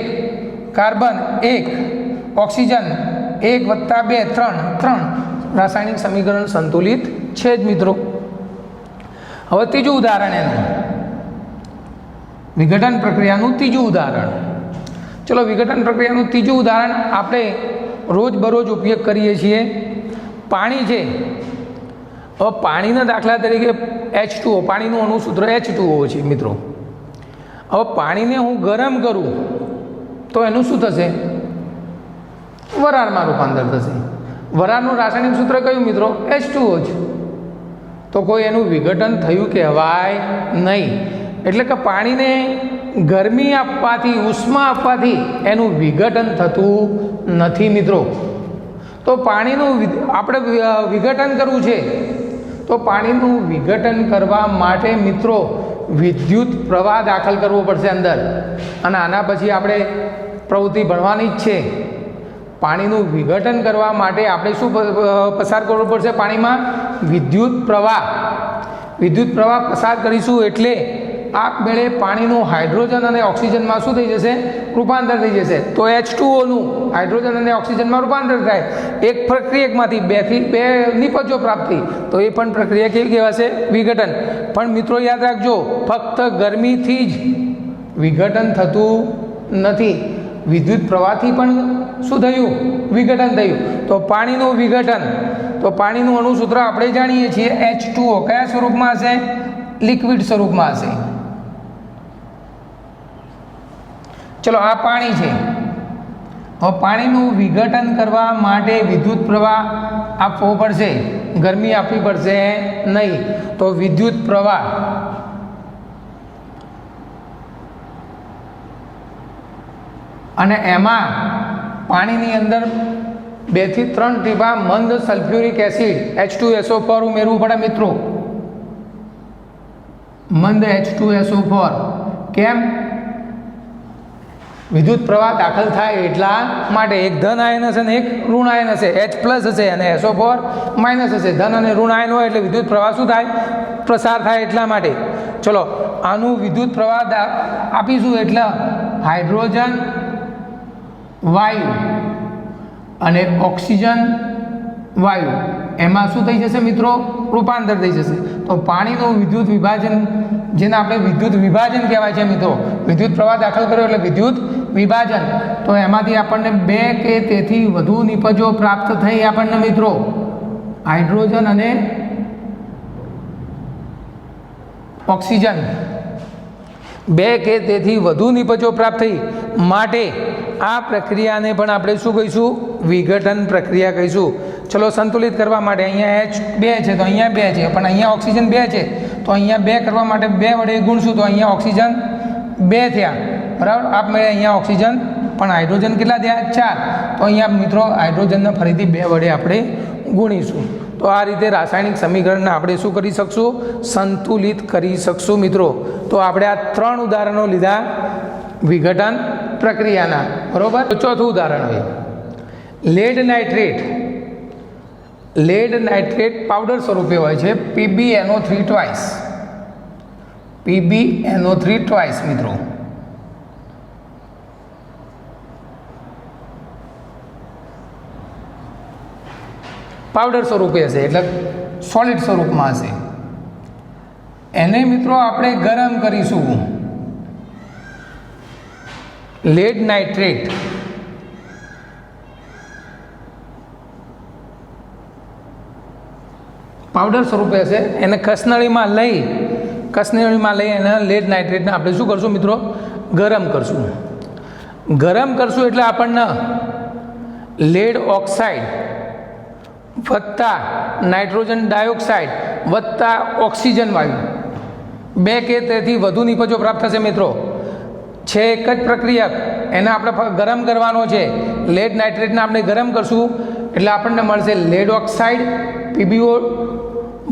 કાર્બન 1, ઓક્સિજન 1 + 2 3. રાસાયણિક સમીકરણ સંતુલિત છે જ મિત્રો. હવે ત્રીજું ઉદાહરણ એનું વિઘટન પ્રક્રિયાનું ત્રીજું ઉદાહરણ. ચલો વિઘટન પ્રક્રિયાનું ત્રીજું ઉદાહરણ આપણે રોજબરોજ ઉપયોગ કરીએ છીએ. પાણી છે. હવે પાણીના દાખલા તરીકે H2O, પાણીનું અણુસૂત્ર H2O છે મિત્રો. હવે પાણીને હું ગરમ કરું તો એનું શું થશે? વરાળમાં રૂપાંતર થશે. વરાળનું રાસાયણિક સૂત્ર કયું મિત્રો? H2O છે. તો કોઈ એનું વિઘટન થયું કહેવાય નહીં. એટલે કે પાણીને ગરમી આપવાથી, ઉષ્મા આપવાથી એનું વિઘટન થતું નથી મિત્રો. તો પાણીનું આપણે વિઘટન કરવું છે, તો પાણીનું વિઘટન કરવા માટે મિત્રો વિદ્યુત પ્રવાહ દાખલ કરવો પડશે અંદર. અને આના પછી આપણે પ્રવૃત્તિ ભણવાની જ છે. પાણીનું વિઘટન કરવા માટે આપણે શું પસાર કરવું પડશે? પાણીમાં વિદ્યુત પ્રવાહ પસાર કરીશું એટલે આપમેળે પાણીનું હાઇડ્રોજન અને ઓક્સિજનમાં શું થઈ જશે? રૂપાંતર થઈ જશે. તો H2Oનું હાઇડ્રોજન અને ઓક્સિજનમાં રૂપાંતર થાય. એક પ્રક્રિયકમાંથી 2 નિપજો પ્રાપ્ત થઈ, તો એ પણ પ્રક્રિયા કેવી કહેવાશે? વિઘટન. પણ મિત્રો યાદ રાખજો, ફક્ત ગરમીથી જ વિઘટન થતું નથી. વિદ્યુત પ્રવાહથી પણ શું થયું? વિઘટન થયું. તો પાણીનું વિઘટન, તો પાણીનું અણુસૂત્ર આપણે જાણીએ છીએ H2O. કયા સ્વરૂપમાં હશે? લિક્વિડ સ્વરૂપમાં હશે. ચલો આ પાણી છે. હવે પાણીનું વિઘટન કરવા માટે વિદ્યુત પ્રવાહ આપવો પડશે, ગરમી આપવી પડશે નહીં. તો વિદ્યુત પ્રવાહ અને એમાં પાણીની અંદર 2 થી 3 ટીપા મંદ સલ્ફ્યુરિક એસિડ H2SO4 ઉમેરવું પડે મિત્રો. મંદ H2SO4. કેમ? વિદ્યુત પ્રવાહ દાખલ થાય એટલા માટે. એક ધન આયન હશે અને એક ઋણ આયન હશે. H+ હશે અને SO4- હશે. ધન અને ઋણ આયન હોય એટલે વિદ્યુત પ્રવાહ શું થાય? પ્રસાર થાય એટલા માટે. ચલો આનું વિદ્યુત પ્રવાહ આપીશું એટલે હાઇડ્રોજન વાયુ અને ઓક્સિજન વાયુ એમાં શું થઈ જશે મિત્રો? રૂપાંતર થઈ જશે. તો પાણીનું વિદ્યુત વિભાજન, જેને આપણે વિદ્યુત વિભાજન કહેવાય છે મિત્રો. વિદ્યુત પ્રવાહ દાખલ કર્યો એટલે વિદ્યુત વિભાજન. તો એમાંથી આપણને 2 કે તેથી વધુ નિપજો પ્રાપ્ત થઈ આપણને મિત્રો. હાઇડ્રોજન અને ઓક્સિજન 2 કે તેથી વધુ નિપજો પ્રાપ્ત થઈ માટે આ પ્રક્રિયાને પણ આપણે શું કહીશું? વિઘટન પ્રક્રિયા કહીશું. ચલો સંતુલિત કરવા માટે અહીંયા H2 છે તો અહીંયા 2 છે, પણ અહીંયા ઓક્સિજન 2 છે તો અહીંયા 2 કરવા માટે 2 વડે ગુણશું તો અહીંયા ઓક્સિજન 2 થયા. બરાબર? આપમેળે અહીંયા ઓક્સિજન પણ હાઇડ્રોજન કેટલા થયા? 4. તો અહીંયા મિત્રો હાઇડ્રોજનને ફરીથી 2 વડે આપણે ગુણીશું. તો આ રીતે રાસાયણિક સમીકરણને આપણે શું કરી શકશું? સંતુલિત કરી શકશું મિત્રો. તો આપણે આ 3 ઉદાહરણો લીધા વિઘટન પ્રક્રિયાના, બરોબર. ચોથું ઉદાહરણ હવે લેડ નાઇટ્રેટ પાવડર સ્વરૂપે હોય છે, PbNO3 ટ્વાઇસ, PbNO3 ટ્વાઇસ મિત્રો. પાવડર સ્વરૂપે હશે એટલે સોલિડ સ્વરૂપમાં હશે. એને મિત્રો આપણે ગરમ કરીશું. લેડ નાઇટ્રેટ પાવડર સ્વરૂપે હશે, એને કસનળીમાં લઈ એને લેડ નાઇટ્રેટને આપણે શું કરશું મિત્રો? ગરમ કરશું. ગરમ કરશું એટલે આપણને લેડ ઓક્સાઇડ વત્તા નાઇટ્રોજન ડાયોક્સાઇડ વત્તા ઓક્સિજન વાયુ 2 કે તેથી વધુ નિપજો પ્રાપ્ત થશે મિત્રો. છે એક જ પ્રક્રિયક, એને આપણે ગરમ કરવાનો છે. લેડ નાઇટ્રેટને આપણે ગરમ કરશું એટલે આપણને મળશે લેડ ઓક્સાઇડ PbO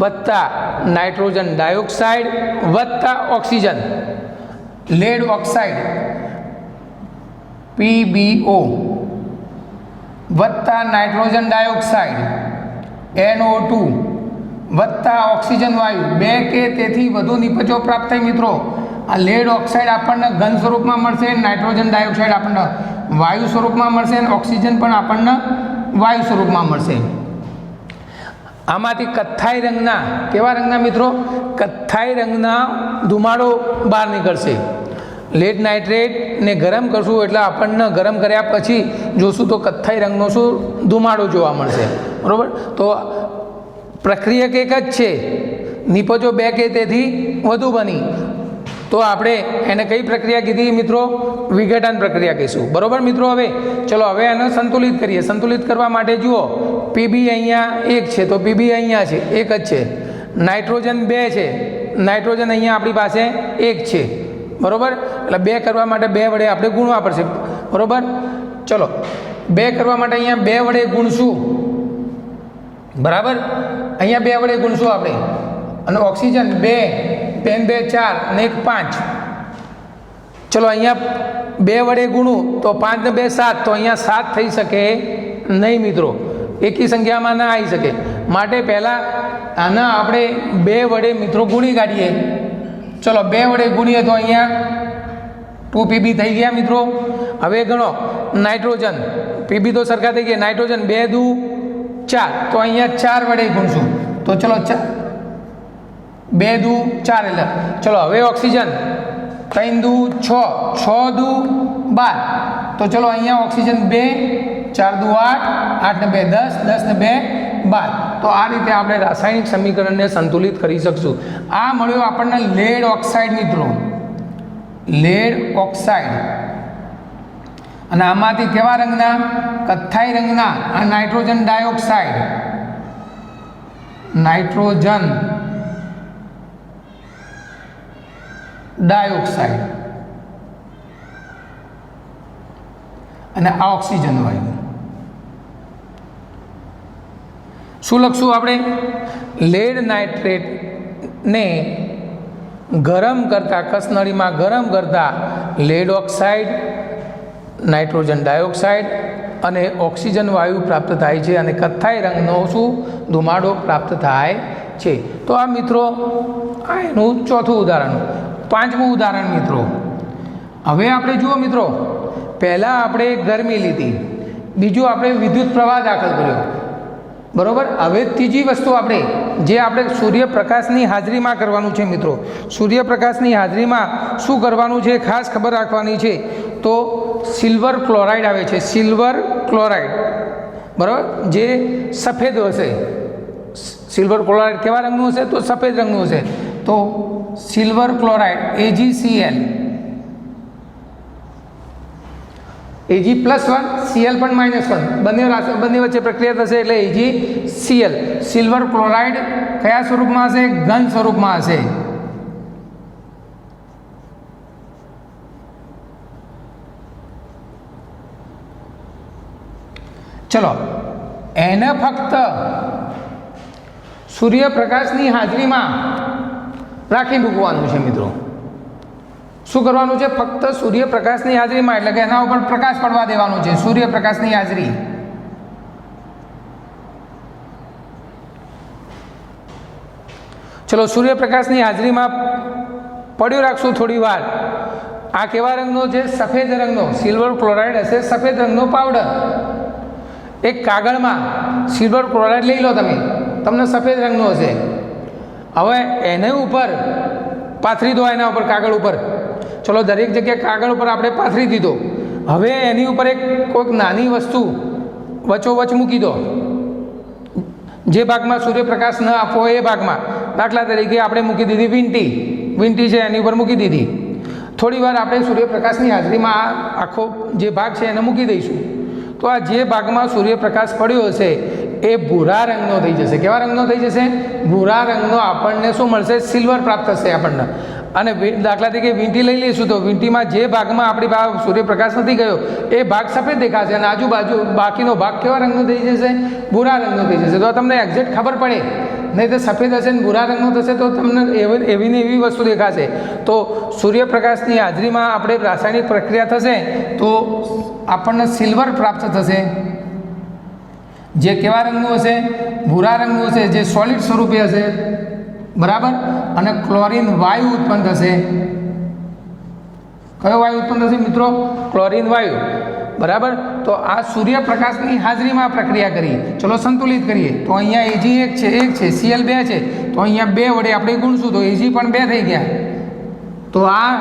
વત્તા નાઇટ્રોજન ડાયોક્સાઇડ વત્તા ઓક્સિજન. લેડ ઓક્સાઇડ PbO વત્તા નાઇટ્રોજન ડાયોક્સાઇડ NO2 વત્તા ઓક્સિજન વાયુ 2 કે તેથી વધુ નિપજો પ્રાપ્ત થઈ મિત્રો. આ લેડ ઓક્સાઇડ આપણને ઘન સ્વરૂપમાં મળશે, નાઇટ્રોજન ડાયોક્સાઇડ આપણને વાયુ સ્વરૂપમાં મળશે અને ઓક્સિજન પણ આપણને વાયુ સ્વરૂપમાં મળશે. આમાંથી કથ્થાઈ રંગના, કેવા રંગના મિત્રો? કથ્થાઈ રંગના ધુમાડો બહાર નીકળશે. લેડ નાઇટ્રેટને ગરમ કરશું એટલે આપણને ગરમ કર્યા પછી જોશું તો કથ્થાઈ રંગનો શું ધુમાડો જોવા મળશે, બરાબર. તો પ્રક્રિયક એક જ છે, નિપજો 2 કે તેથી વધુ બની. તો આપણે એને કઈ પ્રક્રિયા કીધી મિત્રો? વિઘટન પ્રક્રિયા કહીશું, બરાબર મિત્રો. હવે ચલો હવે એને સંતુલિત કરીએ. સંતુલિત કરવા માટે જુઓ, Pb અહીંયા 1 છે તો Pb અહીંયા છે, 1 જ છે. નાઇટ્રોજન 2 છે, નાઇટ્રોજન અહીંયા આપણી પાસે 1 છે, બરાબર. એટલે 2 કરવા માટે 2 વડે આપણે ગુણવા પડશે, બરાબર. ચલો 2 કરવા માટે અહીંયા 2 વડે ગુણશું, બરાબર. અહીંયા 2 વડે ગુણશું આપણે. અને ઓક્સિજન 2 2 4 અને 1 5. ચલો અહીંયા 2 વડે ગુણું તો 5 ને 2 7, તો અહીંયા 7 થઈ શકે નહીં મિત્રો, એકી સંખ્યામાં ના આવી શકે. માટે પહેલાં આના આપણે 2 વડે મિત્રો ગુણી કાઢીએ. ચલો 2 વડે ગુણીએ તો અહીંયા 2 Pb થઈ ગયા મિત્રો. હવે ગણો નાઇટ્રોજન, Pb તો સરખા થઈ ગયા. નાઇટ્રોજન 2 દુ 4, તો અહીંયા 4 વડે ગુણશું. તો ચલો 2 દુ 4 એટલે ચલો. હવે ઓક્સિજન 3 દુ 6, 6 દુ 12, તો ચલો અહીંયા ઓક્સિજન 2, 4 દુ 8, 8 ને 2 10, 10 ને 2 12. તો આ રીતે આપણે રાસાયણિક સમીકરણને સંતુલિત કરી શકશું. આ મળ્યો આપણને લેડ ઓક્સાઇડ મિત્રો, લેડ ઓક્સાઇડ. અને આમાંથી કેવા રંગના? કથ્થાઈ રંગના. આ નાઇટ્રોજન ડાયોક્સાઇડ, નાઇટ્રોજન ડાયોક્સાઇડ અને આ ઓક્સિજન વાયુ. શું લખશું આપણે? લેડ નાઇટ્રેટને ગરમ કરતા, કસનળીમાં ગરમ કરતા લેડ ઓક્સાઇડ, નાઇટ્રોજન ડાયોક્સાઇડ અને ઓક્સિજન વાયુ પ્રાપ્ત થાય છે અને કથ્થાઈ રંગનો શું ધુમાડો પ્રાપ્ત થાય છે. તો આ મિત્રો આ એનું ચોથું ઉદાહરણ. પાંચમું ઉદાહરણ મિત્રો, હવે આપણે જુઓ મિત્રો, પહેલાં આપણે ગરમી લીધી, બીજું આપણે વિદ્યુત પ્રવાહ દાખલ કર્યો, બરાબર. હવે ત્રીજી વસ્તુ આપણે સૂર્યપ્રકાશની હાજરીમાં કરવાનું છે મિત્રો. સૂર્યપ્રકાશની હાજરીમાં શું કરવાનું છે ખાસ ખબર રાખવાની છે. તો સિલ્વર ક્લોરાઇડ આવે છે, સિલ્વર ક્લોરાઇડ, બરાબર, જે સફેદ હશે. સિલ્વર ક્લોરાઇડ કેવા રંગનું હશે? તો સફેદ રંગનું હશે. તો silver chloride AgCl, Ag+1, Cl પણ -1, બંને વચ્ચે પ્રક્રિયા થશે એટલે AgCl. સિલ્વર ક્લોરાઇડ કયા સ્વરૂપમાં હશે? ઘન સ્વરૂપમાં હશે. ચલો એને ફક્ત સૂર્યપ્રકાશની હાજરીમાં રાખી મૂકવાનું છે મિત્રો. શું કરવાનું છે? ફક્ત સૂર્યપ્રકાશની હાજરીમાં, એટલે કે એના ઉપર પ્રકાશ પડવા દેવાનો છે. સૂર્યપ્રકાશની હાજરી. ચલો, સૂર્યપ્રકાશની હાજરીમાં પડ્યું રાખશું થોડી વાર. આ કેવા રંગનો છે? સફેદ રંગનો. સિલ્વર ક્લોરાઇડ હશે, સફેદ રંગનો પાવડર. એક કાગળમાં સિલ્વર ક્લોરાઇડ લઈ લો તમે, તમને સફેદ રંગનો હશે. હવે એને ઉપર પાથરી દો, એના ઉપર, કાગળ ઉપર. ચલો, દરેક જગ્યાએ કાગળ ઉપર આપણે પાથરી દીધો. હવે એની ઉપર એક કોઈક નાની વસ્તુ વચ્ચોવચ્ચ મૂકી દો, જે ભાગમાં સૂર્યપ્રકાશ ન આપવો હોય એ ભાગમાં. દાખલા તરીકે આપણે મૂકી દીધી વીંટી. વીંટી છે એની ઉપર મૂકી દીધી. થોડી વાર આપણે સૂર્યપ્રકાશની હાજરીમાં આ આખો જે ભાગ છે એને મૂકી દઈશું. તો આ જે ભાગમાં સૂર્યપ્રકાશ પડ્યો હશે એ ભૂરા રંગનો થઈ જશે. કેવા રંગનો થઈ જશે? ભૂરા રંગનો. આપણને શું મળશે? સિલ્વર પ્રાપ્ત થશે આપણને. અને દાખલા તરીકે વીંટી લઈ લઈશું તો વીંટીમાં જે ભાગમાં આપણી પાસે સૂર્યપ્રકાશ નથી ગયો એ ભાગ સફેદ દેખાશે, અને આજુબાજુ બાકીનો ભાગ કેવા રંગનો થઈ જશે? ભૂરા રંગનો થઈ જશે. તો તમને એક્ઝેક્ટ ખબર પડે. નહીં તો સફેદ હશે ને ભૂરા રંગનો થશે તો તમને એવી ને એવી વસ્તુ દેખાશે. તો સૂર્યપ્રકાશની હાજરીમાં આપણે રાસાયણિક પ્રક્રિયા થશે તો આપણને સિલ્વર પ્રાપ્ત થશે, જે કેવા રંગનું હશે? ભૂરા રંગનું હશે, જે સોલિડ સ્વરૂપે હશે. બરાબર. અને ક્લોરીન વાયુ ઉત્પન્ન થશે. કયો વાયુ ઉત્પન્ન થશે મિત્રો? ક્લોરીન વાયુ. બરાબર. તો આ સૂર્યપ્રકાશની હાજરીમાં પ્રક્રિયા કરી. ચલો સંતુલિત કરીએ. તો અહીંયા એજી એક છે, Cl 2 છે. તો અહીંયા 2 વડે આપણે ગુણશું તો એજી પણ 2 થઈ ગયા. તો આ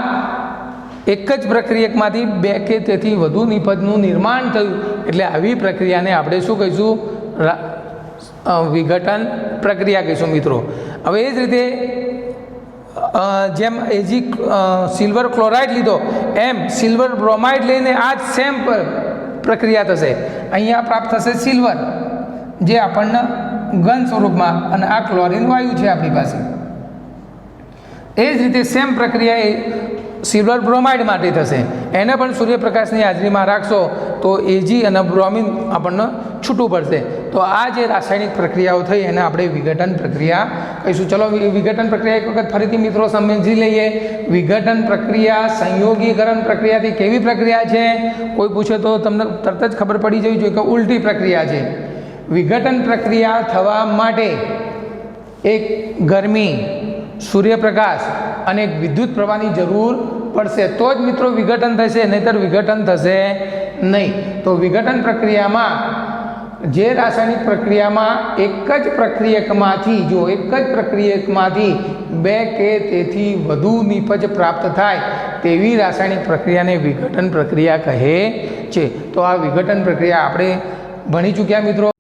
એક જ પ્રક્રિયકમાંથી 2 કે તેથી વધુ નિપજનું નિર્માણ થયું. એટલે આવી પ્રક્રિયાને આપણે શું કહીશું? વિઘટન પ્રક્રિયા કહીશું મિત્રો. હવે એ જ રીતે જેમ એજી સિલ્વર ક્લોરાઇડ લીધો એમ સિલ્વર બ્રોમાઇડ લઈને આ જ સેમ પ્રક્રિયા થશે. અહીંયા પ્રાપ્ત થશે સિલ્વર, જે આપણને ઘન સ્વરૂપમાં, અને આ ક્લોરીન વાયુ છે આપણી પાસે. એ જ રીતે સેમ પ્રક્રિયા એ સિલ્વર બ્રોમાઇડ માટે થશે. એને પણ સૂર્યપ્રકાશની હાજરીમાં રાખશો તો એજી અને બ્રોમિન આપણને છૂટું પડશે. તો આ જે રાસાયણિક પ્રક્રિયાઓ થઈ એને આપણે વિઘટન પ્રક્રિયા કહીશું. ચલો, વિઘટન પ્રક્રિયા એક વખત ફરીથી મિત્રો સમજી લઈએ. વિઘટન પ્રક્રિયા સંયોગીકરણ પ્રક્રિયાથી કેવી પ્રક્રિયા છે? કોઈ પૂછે તો તમને તરત જ ખબર પડી જવી જોઈએ કે ઉલટી પ્રક્રિયા છે. વિઘટન પ્રક્રિયા થવા માટે એક ગરમી, સૂર્યપ્રકાશ અને એક વિદ્યુત પ્રવાહની જરૂર પડશે. તો જ મિત્રો વિઘટન થશે, નહીંતર વિઘટન થશે નહીં. તો વિઘટન પ્રક્રિયામાં જે રાસાયણિક પ્રક્રિયામાં એક જ પ્રક્રિયકમાંથી 2 કે તેથી વધુ નિપજ પ્રાપ્ત થાય તેવી રાસાયણિક પ્રક્રિયાને વિઘટન પ્રક્રિયા કહે છે. તો આ વિઘટન પ્રક્રિયા આપણે ભણી ચૂક્યા મિત્રો.